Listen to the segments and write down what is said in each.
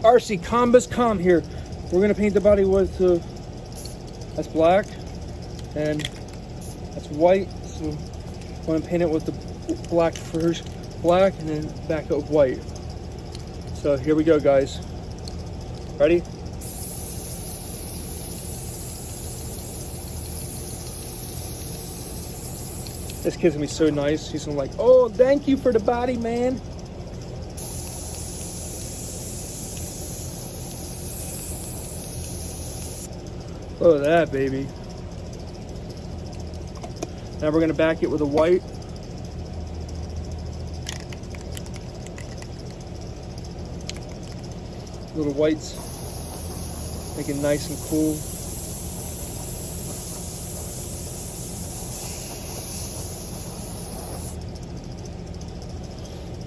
Rccombos, come here. We're gonna paint the body with that's black and that's white. So I'm gonna paint it with the black first, black, and then back up white. So here we go, guys. Ready? This kid's gonna be so nice. He's gonna like, oh, thank you for the body, man. Look at that, baby. Now we're gonna back it with a white. Little whites. Make it nice and cool.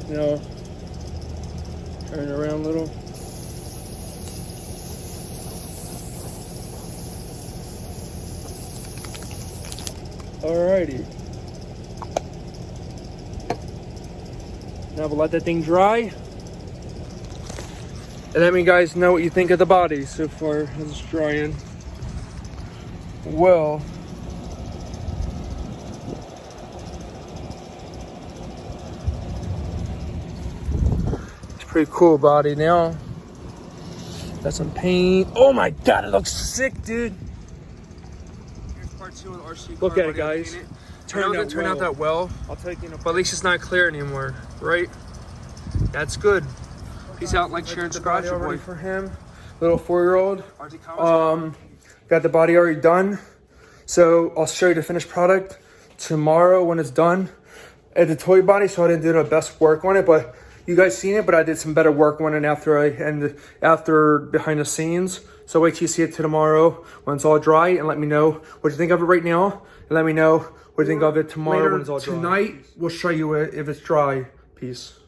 You know, turn it around a little. Alrighty. Now we'll let that thing dry. And let me guys know what you think of the body so far as it's drying. Well, it's pretty cool body now. Got some paint. Oh my god, it looks sick, dude. Look at it, guys. Turned out that well. I'll take you. But at least it's not clear anymore, right? That's good. Peace out, like, share, and subscribe. Your boy for him, little 4-year-old. Got the body already done. So I'll show you the finished product tomorrow when it's done. It's a toy body, so I didn't do the best work on it, but you guys seen it. But I did some better work on it after behind the scenes. So wait till you see it tomorrow when it's all dry, and let me know what you think of it right now, and let me know what you think of it tomorrow when it's all dry. Tonight we'll show you it if it's dry. Peace.